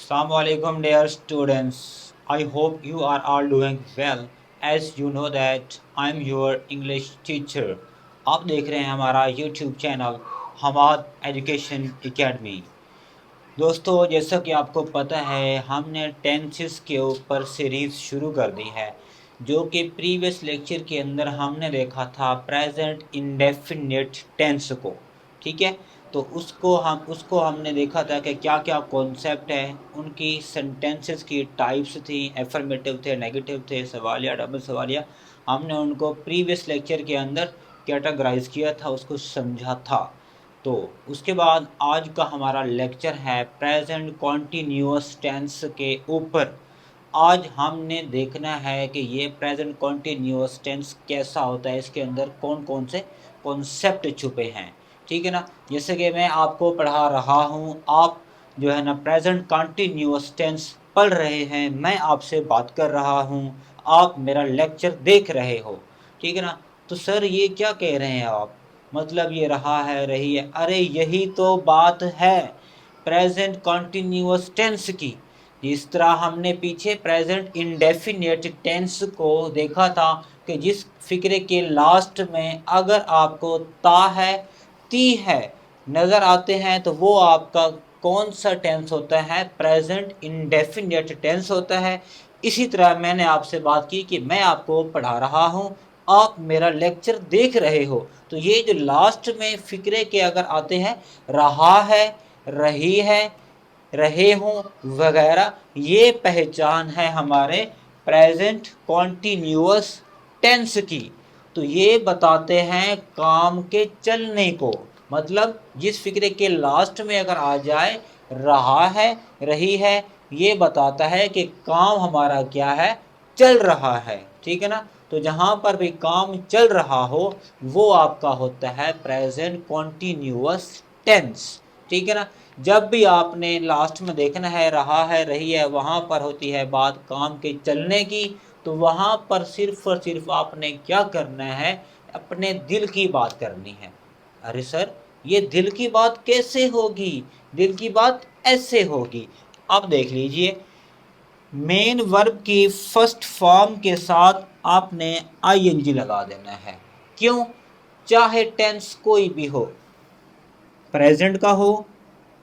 Assalamualaikum dear students. I hope you are all doing well. As you know that I am your English teacher. आप देख रहे हैं हमारा YouTube channel Hamad education academy. दोस्तों जैसा कि आपको पता है हमने टेंसेस के ऊपर सीरीज़ शुरू कर दी है, जो कि प्रीवियस लेक्चर के अंदर हमने देखा था प्रेजेंट इंडेफिनिट टेंस को। ठीक है, तो उसको हमने देखा था कि क्या क्या कॉन्सेप्ट है, उनकी सेंटेंसेस की टाइप्स थी, एफर्मेटिव थे, नेगेटिव थे, सवालिया, डबल सवालिया। हमने उनको प्रीवियस लेक्चर के अंदर कैटेगराइज किया था, उसको समझा था। तो उसके बाद आज का हमारा लेक्चर है प्रेजेंट कॉन्टिन्यूअस टेंस के ऊपर। आज हमने देखना है कि ये प्रेजेंट कॉन्टिन्यूअस टेंस कैसा होता है, इसके अंदर कौन कौन से कॉन्सेप्ट छुपे हैं। ठीक है ना, जैसे कि मैं आपको पढ़ा रहा हूँ, आप जो है ना प्रेजेंट कॉन्टिन्यूअस टेंस पढ़ रहे हैं, मैं आपसे बात कर रहा हूँ, आप मेरा लेक्चर देख रहे हो। ठीक है ना, तो सर ये क्या कह रहे हैं आप, मतलब ये रहा है, रही है, अरे यही तो बात है प्रेजेंट कॉन्टिन्यूअस टेंस की। जिस तरह हमने पीछे प्रेजेंट इंडेफिनिट टेंस को देखा था कि जिस फिक्रे के लास्ट में अगर आपको ता है, ती है नज़र आते हैं तो वो आपका कौन सा टेंस होता है, प्रेजेंट इंडेफिनिट टेंस होता है। इसी तरह मैंने आपसे बात की कि मैं आपको पढ़ा रहा हूँ, आप मेरा लेक्चर देख रहे हो, तो ये जो लास्ट में फिक्रे के अगर आते हैं रहा है, रही है, रहे हों वगैरह, ये पहचान है हमारे प्रेजेंट कॉन्टिन्यूअस टेंस की। तो ये बताते हैं काम के चलने को, मतलब जिस फिक्रे के लास्ट में अगर आ जाए रहा है, रही है, ये बताता है कि काम हमारा क्या है, चल रहा है। ठीक है ना, तो जहाँ पर भी काम चल रहा हो वो आपका होता है प्रेजेंट कॉन्टिन्यूअस टेंस। ठीक है ना, जब भी आपने लास्ट में देखना है रहा है, रही है, वहाँ पर होती है बात काम के चलने की, तो वहाँ पर सिर्फ और सिर्फ आपने क्या करना है, अपने दिल की बात करनी है। अरे सर ये दिल की बात कैसे होगी, दिल की बात ऐसे होगी। अब देख लीजिए, मेन वर्ब की फर्स्ट फॉर्म के साथ आपने आईएनजी लगा देना है। क्यों, चाहे टेंस कोई भी हो, प्रेजेंट का हो,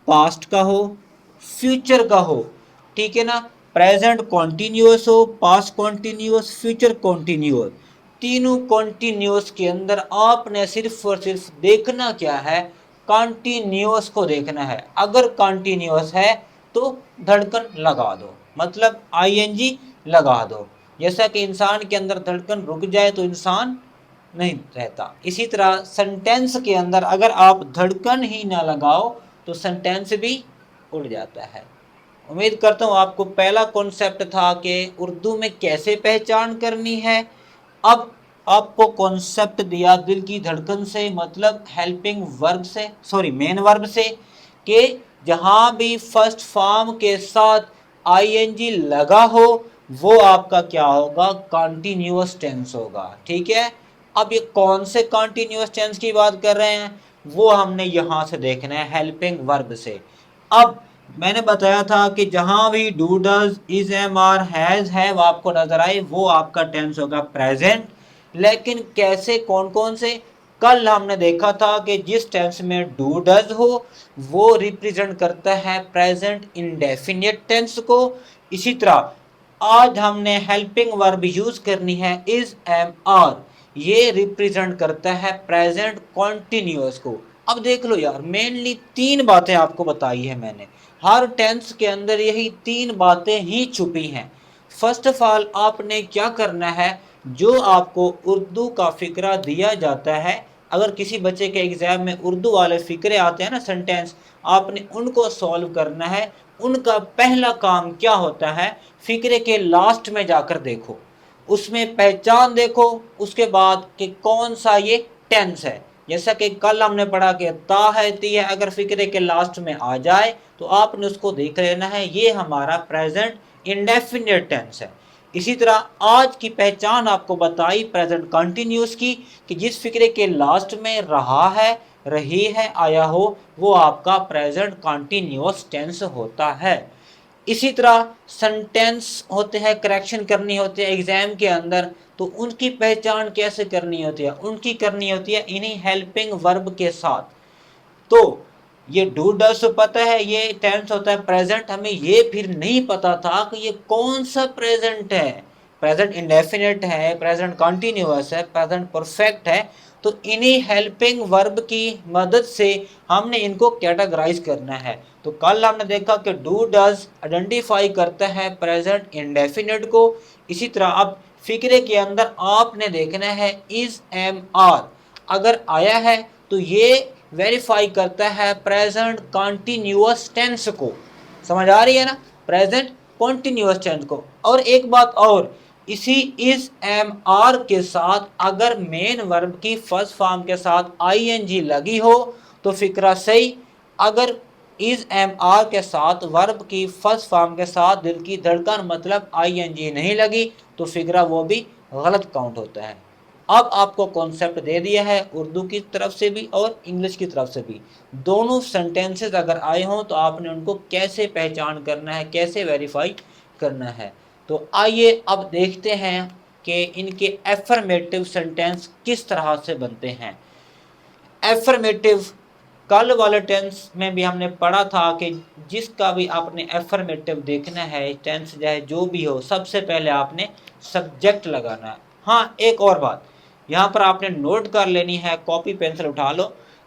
पास्ट का हो, फ्यूचर का हो। ठीक है ना, प्रेजेंट कॉन्टिन्यूअस हो, पास्ट कॉन्टिन्यूअस, फ्यूचर कॉन्टिन्यूअस, तीनों कॉन्टिन्यूअस के अंदर आपने सिर्फ और सिर्फ देखना क्या है, कॉन्टिन्यूअस को देखना है। अगर कॉन्टिन्यूअस है तो धड़कन लगा दो, मतलब आईएनजी लगा दो। जैसा कि इंसान के अंदर धड़कन रुक जाए तो इंसान नहीं रहता, इसी तरह सेंटेंस के अंदर अगर आप धड़कन ही ना लगाओ तो सेंटेंस भी उड़ जाता है। उम्मीद करता हूँ आपको पहला कॉन्सेप्ट था कि उर्दू में कैसे पहचान करनी है। अब आपको कॉन्सेप्ट दिया दिल की धड़कन से, मतलब हेल्पिंग वर्ब से, सॉरी मेन वर्ब से, कि जहां भी फर्स्ट फॉर्म के साथ आईएनजी लगा हो वो आपका क्या होगा, कॉन्टिन्यूअस टेंस होगा। ठीक है, अब ये कौन से कॉन्टिन्यूअस टेंस की बात कर रहे हैं वो हमने यहां से देखना है, हेल्पिंग वर्ब से। अब मैंने बताया था कि जहां भी do, does, is, am, are, has, है वो आपको नजर आए वो आपका टेंस होगा प्रेजेंट। लेकिन कैसे, कौन कौन से, कल हमने देखा था कि जिस टेंस में डू डज हो वो रिप्रेजेंट करता है प्रेजेंट इंडेफिनिट टेंस को। इसी तरह आज हमने हेल्पिंग वर्ब यूज करनी है इज, एम, आर, ये रिप्रेजेंट करता है प्रेजेंट कॉन्टिन्यूअस को। अब देख लो यार, मेनली तीन बातें आपको बताई है मैंने, हर टेंस के अंदर यही तीन बातें ही छुपी हैं। फर्स्ट ऑफ ऑल आपने क्या करना है, जो आपको उर्दू का फिक्रा दिया जाता है, अगर किसी बच्चे के एग्जाम में उर्दू वाले फिक्रे आते हैं ना, सेंटेंस, आपने उनको सॉल्व करना है। उनका पहला काम क्या होता है, फिक्रे के लास्ट में जाकर देखो, उसमें पहचान देखो, उसके बाद कि कौन सा ये टेंस है। जैसा कि कल हमने पढ़ा कि ता है, ती है, अगर फिक्रे के लास्ट में आ जाए तो आपने उसको देख लेना है, ये हमारा प्रेजेंट इंडेफिनिट टेंस है। इसी तरह आज की पहचान आपको बताई प्रेजेंट कंटिन्यूअस की, कि जिस फिक्रे के लास्ट में रहा है, रही है आया हो वो आपका प्रेजेंट कंटिन्यूअस टेंस होता है। इसी तरह सेंटेंस होते हैं, करेक्शन करनी होती है एग्जाम के अंदर, तो उनकी पहचान कैसे करनी होती है? उनकी करनी होती है इन्हीं हेल्पिंग वर्ब के साथ। तो ये डू डस तो पता है, ये टेंस होता है प्रेजेंट, हमें ये फिर नहीं पता था कि ये कौन सा प्रेजेंट है। प्रेजेंट इंडेफिनिट है, प्रेजेंट कंटिन्यूअस है, प्रेजेंट परफेक्ट है। तो इन्हीं हेल्पिंग वर्ब की मदद से हमने इनको कैटेगराइज करना है। तो कल हमने देखा कि डू डज आइडेंटिफाई करता है प्रेजेंट इंडेफिनिट को। इसी तरह अब फिक्रे के अंदर आपने देखना है इज एम आर, अगर आया है तो ये वेरीफाई करता है प्रेजेंट कॉन्टिन्यूअस टेंस को। समझ आ रही है ना, प्रेजेंट कॉन्टिन्यूअस टेंस को। और एक बात और, इसी इज एम आर के साथ अगर मेन वर्ब की फर्स्ट फॉर्म के साथ आईएनजी लगी हो तो फिक्रा सही, अगर इज एम आर के साथ वर्ब की फर्स्ट फॉर्म के साथ दिल की धड़कन मतलब आईएनजी नहीं लगी तो फिक्रा वो भी गलत काउंट होता है। अब आपको कॉन्सेप्ट दे दिया है उर्दू की तरफ से भी और इंग्लिश की तरफ से भी, दोनों सेंटेंसेस अगर आए हों तो आपने उनको कैसे पहचान करना है, कैसे वेरीफाई करना है। तो आइए अब देखते हैं कि इनके एफर्मेटिव सेंटेंस किस तरह से बनते हैं। एफर्मेटिव, कल वाले टेंस में भी हमने पढ़ा था कि जिसका भी आपने एफर्मेटिव देखना है, टेंस चाहे जो भी हो, सबसे पहले आपने सब्जेक्ट लगाना है। हाँ, एक और बात यहाँ पर आपने नोट कर लेनी है, कॉपी पेंसिल उठा लो,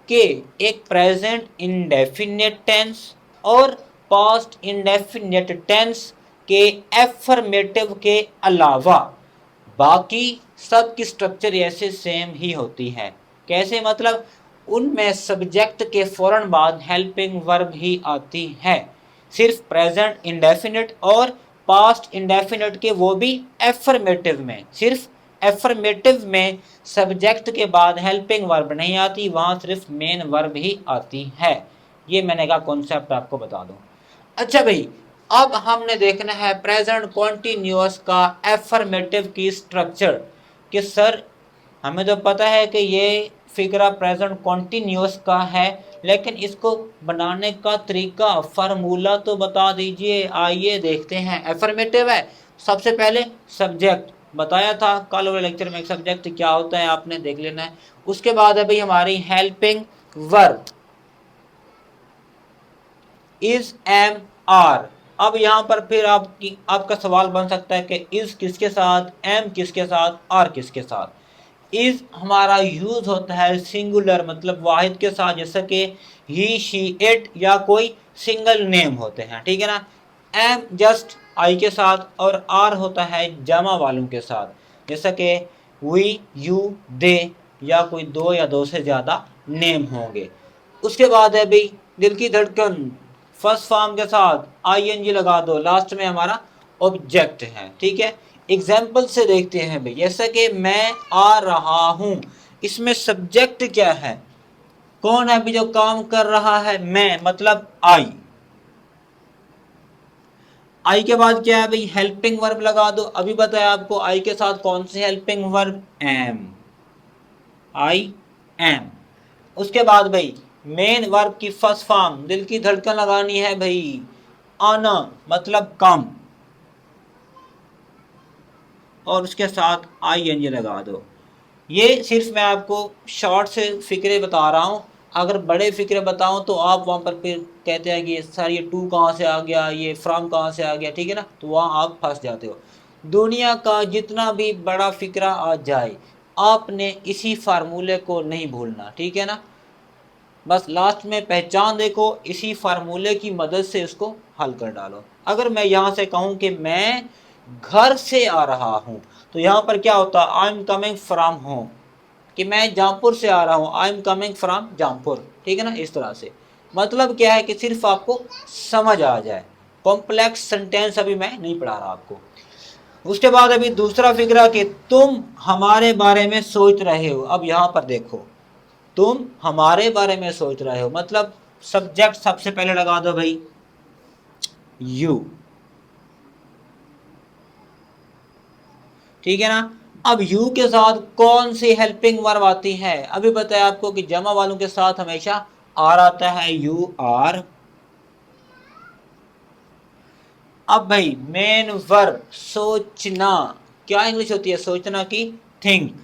कि एक प्रेजेंट इंडेफिनिट टेंस और पास्ट इंडेफिनिट टेंस के एफर्मेटिव के अलावा बाकी सब की स्ट्रक्चर ऐसे सेम ही होती है। कैसे मतलब? उनमें सब्जेक्ट के फौरन बाद हेल्पिंग वर्ब ही आती है। सिर्फ प्रेजेंट इंडेफिनिट और पास्ट इंडेफिनिट के, वो भी एफर्मेटिव में, सिर्फ एफर्मेटिव में सब्जेक्ट के बाद हेल्पिंग वर्ब नहीं आती, वहां सिर्फ मेन वर्ब ही आती है। ये मैंने कहा कॉन्सेप्ट आपको बता दूं। अच्छा भाई, अब हमने देखना है प्रेजेंट कॉन्टिन्यूअस का एफर्मेटिव की स्ट्रक्चर। कि सर हमें तो पता है कि ये फिक्रा प्रेजेंट कॉन्टिन्यूअस का है, लेकिन इसको बनाने का तरीका, फार्मूला तो बता दीजिए। आइए देखते हैं। एफर्मेटिव है, सबसे पहले सब्जेक्ट बताया था कल वाले लेक्चर में, एक सब्जेक्ट क्या होता है आपने देख लेना है। उसके बाद है भाई हमारी helping verb is am are. अब यहाँ पर फिर आपका सवाल बन सकता है कि इज किसके साथ, एम किसके साथ, आर किसके साथ। इज हमारा यूज होता है सिंगुलर मतलब वाहिद के साथ, जैसे कि ही शी इट या कोई सिंगल नेम होते हैं, ठीक है ना। एम जस्ट आई के साथ, और आर होता है जमा वालों के साथ, जैसे कि वी यू दे, या कोई दो या दो से ज्यादा नेम होंगे। उसके बाद है भाई दिल की धड़कन, फर्स्ट फॉर्म के साथ आईएनजी लगा दो, लास्ट में हमारा ऑब्जेक्ट है, ठीक है। एग्जाम्पल से देखते हैं भाई, जैसे कि मैं आ रहा हूं, इसमें सब्जेक्ट क्या है, कौन है अभी जो काम कर रहा है? मैं, मतलब आई। आई के बाद क्या है भाई? हेल्पिंग वर्ब लगा दो। अभी बताया आपको आई के साथ कौन सी helping verb? Am, I am. उसके बाद भाई मेन वर्ब की फर्स्ट फॉर्म, दिल की धड़कन लगानी है भाई, आना मतलब कम, और उसके साथ आई एन जी लगा दो। ये सिर्फ मैं आपको शॉर्ट से फिक्रे बता रहा हूँ। अगर बड़े फिक्रे बताऊँ तो आप वहाँ पर फिर कहते हैं कि सर ये टू कहाँ से आ गया, ये फ्रॉम कहाँ से आ गया, ठीक है ना, तो वहाँ आप फंस जाते हो। दुनिया का जितना भी बड़ा फिक्रा आ जाए, आपने इसी फार्मूले को नहीं भूलना, ठीक है ना। बस लास्ट में पहचान देखो, इसी फार्मूले की मदद से इसको हल कर डालो। अगर मैं यहाँ से कहूँ कि मैं घर से आ रहा हूँ, तो यहाँ पर क्या होता? I am coming from home, कि मैं जौनपुर से आ रहा हूँ, I am coming from Jaunpur, ठीक है ना। इस तरह से मतलब क्या है कि सिर्फ आपको समझ आ जाए, कॉम्प्लेक्स सेंटेंस अभी मैं नहीं पढ़ा रहा आपको। उसके बाद अभी दूसरा फिक्रा कि तुम हमारे बारे में सोच रहे हो। अब यहाँ पर देखो, तुम हमारे बारे में सोच रहे हो, मतलब सब्जेक्ट सबसे पहले लगा दो भाई यू, ठीक है ना। अब यू के साथ कौन सी हेल्पिंग वर्ब आती है? अभी बताया आपको कि जमा वालों के साथ हमेशा आर आता है, यू आर। अब भाई मेन वर्ब सोचना, क्या इंग्लिश होती है सोचना की? थिंक।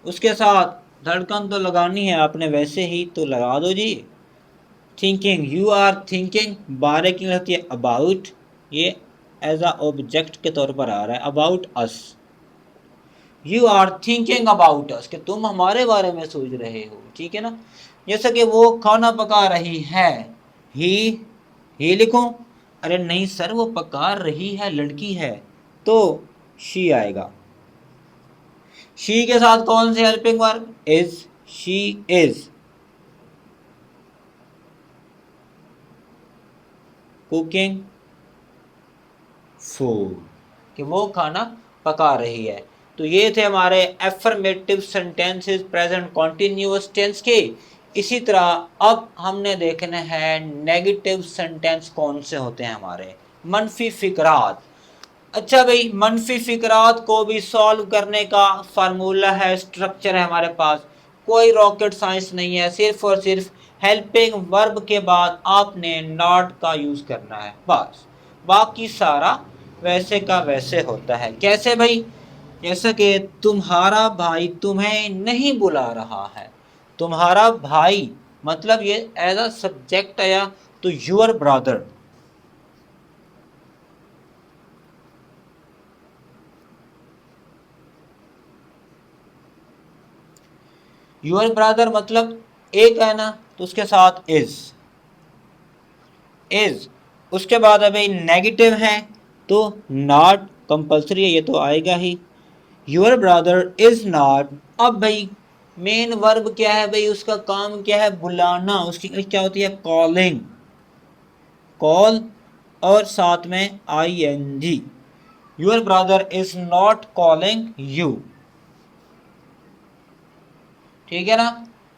उसके साथ धड़कन तो लगानी है आपने वैसे ही, तो लगा दो जी। Thinking, you are thinking. बारह की होती है अबाउट, ये एज अ ऑब्जेक्ट के तौर पर आ रहा है, about us. You are thinking about us, कि तुम हमारे बारे में सोच रहे हो, ठीक है ना। जैसे कि वो खाना पका रही है, ही, ही लिखूं? अरे नहीं सर, वो पका रही है लड़की है, तो शी आएगा। शी के साथ कौन से helping verb? Is. She is cooking food, कि वो खाना पका रही है। तो ये थे हमारे affirmative sentences present continuous tense के। इसी तरह अब हमने देखना है नेगेटिव सेंटेंस कौन से होते हैं हमारे, मनफी फिक्रात। अच्छा भाई, मनफी फिक्रात को भी सॉल्व करने का फार्मूला है, स्ट्रक्चर है हमारे पास। कोई रॉकेट साइंस नहीं है, सिर्फ और सिर्फ हेल्पिंग वर्ब के बाद आपने नॉट का यूज करना है बस। बाकी सारा वैसे का वैसे होता है। कैसे भाई? जैसा कि तुम्हारा भाई तुम्हें नहीं बुला रहा है। तुम्हारा भाई मतलब ये एज अ सब्जेक्ट आया, तो यूर ब्रदर। यूर ब्रदर मतलब एक है ना, तो उसके साथ इज, इज। उसके बाद अभी नेगेटिव है, तो नॉट कंपल्सरी है, ये तो आएगा ही। Your brother is not. अब भाई मेन वर्ब क्या है भाई, उसका काम क्या है? बुलाना। उसकी क्या होती है? कॉलिंग, कॉल, और साथ में I N G. Your brother is not calling you, ठीक है ना।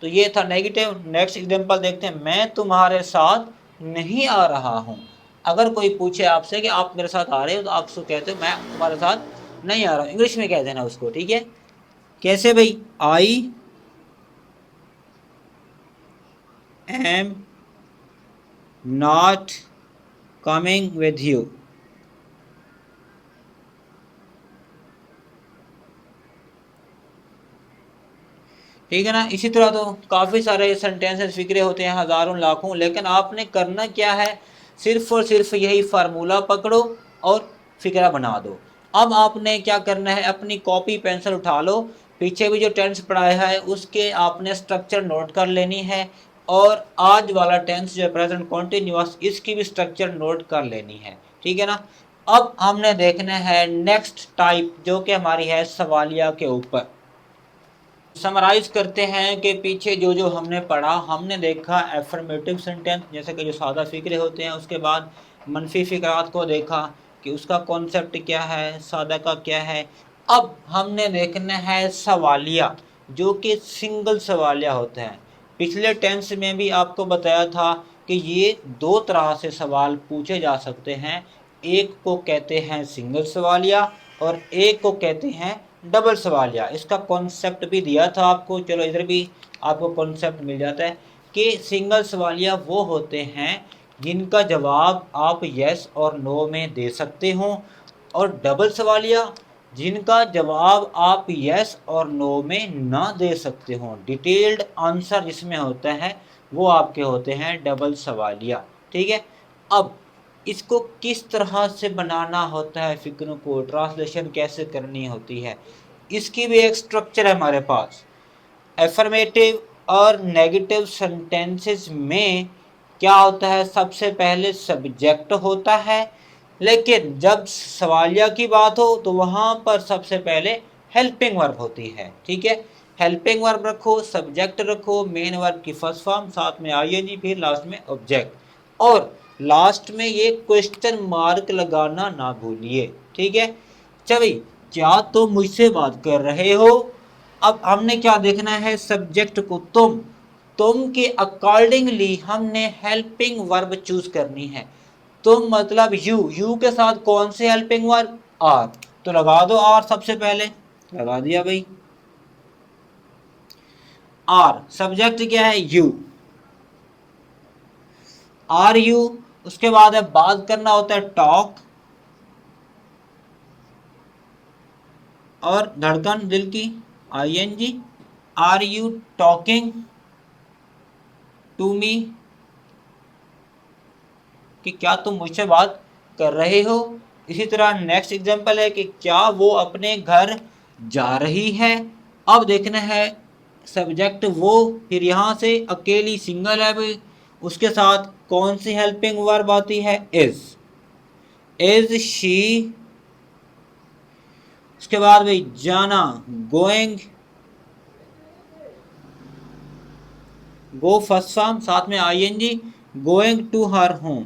तो ये था नेगेटिव। नेक्स्ट एग्जांपल देखते हैं, मैं तुम्हारे साथ नहीं आ रहा हूं। अगर कोई पूछे आपसे कि आप मेरे साथ आ रहे हो, तो आप उसको कहते हो मैं तुम्हारे साथ नहीं आ रहा हूं, इंग्लिश में कह देना उसको, ठीक है। कैसे भाई? I am not coming with you, ठीक है ना। इसी तरह तो काफ़ी सारे सेंटेंसेस फिक्रे होते हैं, हज़ारों लाखों, लेकिन आपने करना क्या है? सिर्फ और सिर्फ यही फार्मूला पकड़ो और फिक्रा बना दो। अब आपने क्या करना है? अपनी कॉपी पेंसिल उठा लो, पीछे भी जो टेंस पढ़ाया है उसके आपने स्ट्रक्चर नोट कर लेनी है, और आज वाला टेंस जो है प्रेजेंट कॉन्टिन्यूअस, इसकी भी स्ट्रक्चर नोट कर लेनी है, ठीक है ना। अब हमने देखना है नेक्स्ट टाइप, जो कि हमारी है सवालिया के ऊपर। समराइज करते हैं कि पीछे जो जो हमने पढ़ा, हमने देखा एफर्मेटिव सेंटेंस जैसे कि जो सादा फिक्रे होते हैं, उसके बाद मनफी फिक्रात को देखा कि उसका कॉन्सेप्ट क्या है, सादा का क्या है। अब हमने देखना है सवालिया, जो कि सिंगल सवालिया होते हैं। पिछले टेंस में भी आपको बताया था कि ये दो तरह से सवाल पूछे जा सकते हैं। एक को कहते हैं सिंगल सवालिया, और एक को कहते हैं डबल सवालिया। इसका कॉन्सेप्ट भी दिया था आपको, चलो इधर भी आपको कॉन्सेप्ट मिल जाता है कि सिंगल सवालिया वो होते हैं जिनका जवाब आप यस और नो में दे सकते हो, और डबल सवालिया जिनका जवाब आप यस और नो में ना दे सकते हो। डिटेल्ड आंसर जिसमें होता है वो आपके होते हैं डबल सवालिया, ठीक है। अब इसको किस तरह से बनाना होता है, फिक्रों को ट्रांसलेशन कैसे करनी होती है, इसकी भी एक स्ट्रक्चर है हमारे पास। एफर्मेटिव और नेगेटिव सेंटेंसेस में क्या होता है? सबसे पहले सब्जेक्ट होता है, लेकिन जब सवालिया की बात हो तो वहां पर सबसे पहले हेल्पिंग वर्ब होती है, ठीक है। हेल्पिंग वर्ब रखो, सब्जेक्ट रखो, मेन वर्ब की फर्स्ट फॉर्म, साथ में आईएनजी, फिर लास्ट में ऑब्जेक्ट, और लास्ट में ये क्वेश्चन मार्क लगाना ना भूलिए, ठीक है। चलिए, क्या तुम मुझसे बात कर रहे हो? अब हमने क्या देखना है? सब्जेक्ट को तुम के अकॉर्डिंगली हमने हेल्पिंग वर्ब चूज करनी है। तुम मतलब यू के साथ कौन से हेल्पिंग वर्ब? आर। तो लगा दो आर, सबसे पहले लगा दिया भाई। आर सब्जेक्ट क्या है? यू। आर यू, उसके बाद है बात करना होता है टॉक, और धड़कन दिल की I N G, are you talking to me, कि क्या तुम मुझसे बात कर रहे हो। इसी तरह नेक्स्ट एग्जांपल है कि क्या वो अपने घर जा रही है। अब देखना है सब्जेक्ट वो, फिर यहाँ से अकेली सिंगल है भाई, उसके साथ कौन सी हेल्पिंग वर्ब आती है, इज शी, उसके बाद भाई जाना गोइंग, गो फर्स्ट फॉर्म साथ में ING, going to her home.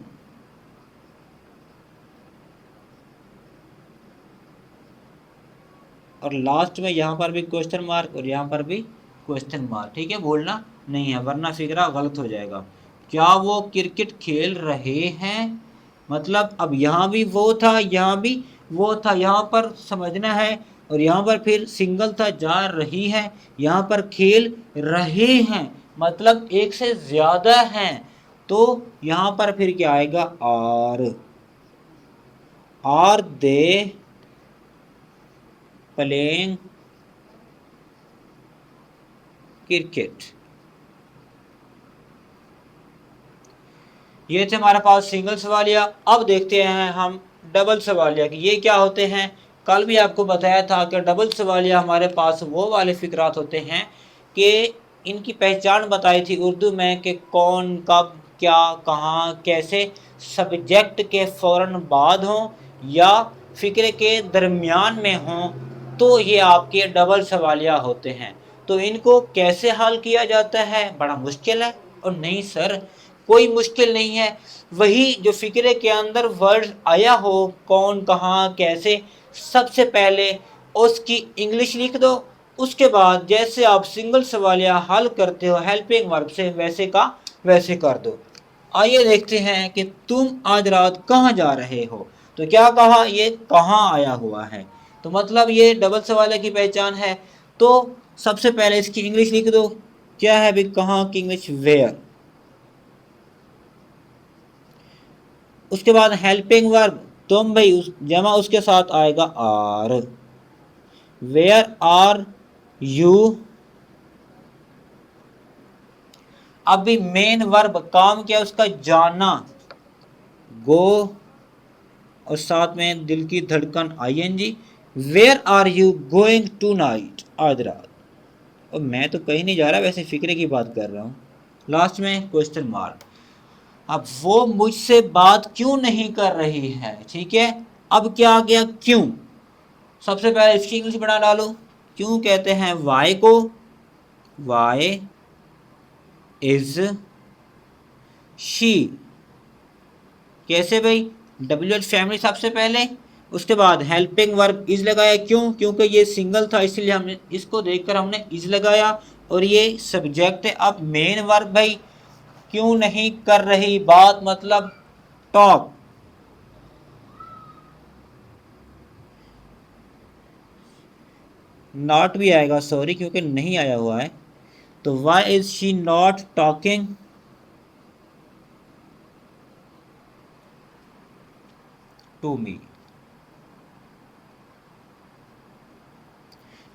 और लास्ट में यहाँ पर भी क्वेश्चन मार्क और यहाँ पर भी क्वेश्चन मार्क, ठीक है, बोलना नहीं है वरना फिक्रा गलत हो जाएगा। क्या वो क्रिकेट खेल रहे हैं, मतलब अब यहाँ भी वो था यहाँ भी वो था, यहाँ पर समझना है। और यहाँ पर फिर सिंगल था जा रही है, यहाँ पर खेल रहे हैं मतलब एक से ज्यादा हैं, तो यहाँ पर फिर क्या आएगा, आर दे प्लेइंग क्रिकेट। ये थे हमारे पास सिंगल सवालिया। अब देखते हैं हम डबल सवालिया कि ये क्या होते हैं। कल भी आपको बताया था कि डबल सवालिया हमारे पास वो वाले फिक्रात होते हैं कि इनकी पहचान बताई थी उर्दू में कि कौन कब क्या कहाँ कैसे सब्जेक्ट के फ़ौरन बाद हों या फ़िक्रे के दरमियान में हों, तो ये आपके डबल सवालिया होते हैं। तो इनको कैसे हल किया जाता है, बड़ा मुश्किल है। और नहीं सर, कोई मुश्किल नहीं है, वही जो फिक्रे के अंदर वर्ड आया हो कौन कहाँ कैसे, सबसे पहले उसकी इंग्लिश लिख दो, उसके बाद जैसे आप सिंगल सवालिया हल करते हो हेल्पिंग वर्ब से वैसे का वैसे कर दो। आइए देखते हैं कि तुम आज रात कहाँ जा रहे हो। तो क्या कहा, ये कहाँ आया हुआ है, तो मतलब ये डबल सवालिया की पहचान है। तो सबसे पहले इसकी इंग्लिश लिख दो, क्या है भी कहाँ की इंग्लिश, वेयर। उसके बाद हेल्पिंग वर्ब तुम भाई जमा उसके साथ आएगा आर, वेयर आर यू। अभी मेन वर्ब काम क्या उसका, जाना, गो, और साथ में दिल की धड़कन ING, where are you going tonight, आज रात। और मैं तो कहीं नहीं जा रहा, वैसे फिक्रे की बात कर रहा हूँ। लास्ट में क्वेश्चन मार्क। अब वो मुझसे बात क्यों नहीं कर रही है, ठीक है। अब क्या आ गया, क्यों। सबसे पहले इसकी इंग्लिश बना डालो, क्यों कहते हैं वाई को, वाई इज शी, कैसे भाई, डब्ल्यू एच फैमिली सबसे पहले, उसके बाद हेल्पिंग वर्ब इज लगाया, क्यों, क्योंकि ये सिंगल था इसलिए हमने इसको देखकर हमने इज लगाया, और ये सब्जेक्ट है। अब मेन वर्ब भाई क्यों नहीं कर रही बात, मतलब टॉक, नॉट भी आएगा सॉरी क्योंकि नहीं आया हुआ है, तो why is she not talking to me.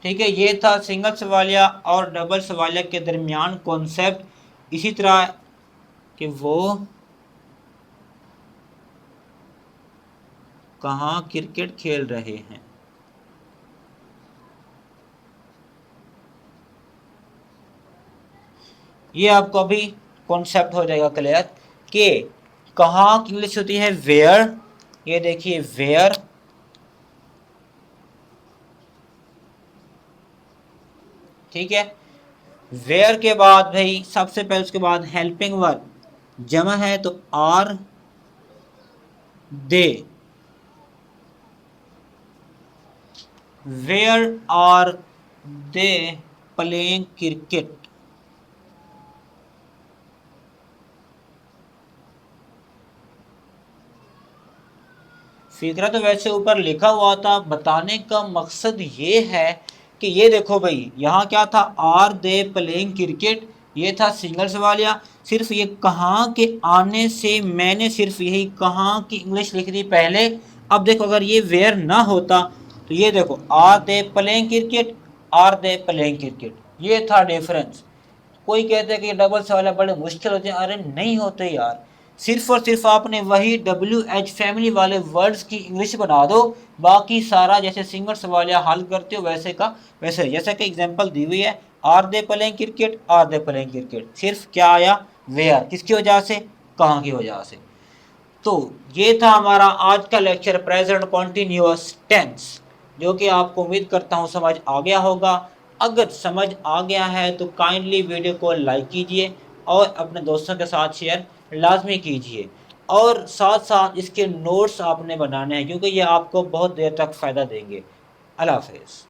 ठीक है, ये था सिंगल सवालिया और डबल सवालिया के दरमियान कॉन्सेप्ट। इसी तरह कि वो कहाँ क्रिकेट खेल रहे हैं, ये आपको अभी कॉन्सेप्ट हो जाएगा क्लियर कि कहाँ की इंग्लिश होती है वेयर। ये देखिए वेयर, ठीक है। वेयर के बाद भाई सबसे पहले उसके बाद हेल्पिंग वर्ब जमा है तो are they, where are they playing cricket. फिक्रा तो वैसे ऊपर लिखा हुआ था, बताने का मकसद ये है कि ये देखो भाई यहाँ क्या था, आर दे प्लेइंग क्रिकेट, ये था सिंगल सवालिया। सिर्फ ये कहाँ के आने से मैंने सिर्फ यही कहाँ की इंग्लिश लिख दी पहले। अब देखो अगर ये वेयर ना होता तो ये देखो are they playing cricket, are they playing cricket, ये था डिफरेंस। कोई कहते हैं कि डबल सवाल बड़े मुश्किल होते हैं, अरे नहीं होते यार। सिर्फ और सिर्फ आपने वही डब्ल्यू एच फैमिली वाले वर्ड्स की इंग्लिश बना दो, बाकी सारा जैसे सिंगल सवालिया हल करते हो वैसे का वैसे। जैसे कि एग्जांपल दी हुई है, are they playing cricket, are they playing cricket, सिर्फ क्या आया, वेयर, किसकी वजह से, कहाँ की वजह से। तो ये था हमारा आज का लेक्चर प्रेजेंट कॉन्टिन्यूअस टेंस, जो कि आपको उम्मीद करता हूँ समझ आ गया होगा। अगर समझ आ गया है तो काइंडली वीडियो को लाइक कीजिए और अपने दोस्तों के साथ शेयर लाजमी कीजिए, और साथ साथ इसके नोट्स आपने बनाने हैं क्योंकि ये आपको बहुत देर तक फ़ायदा देंगे। अल्लाह हाफिज़।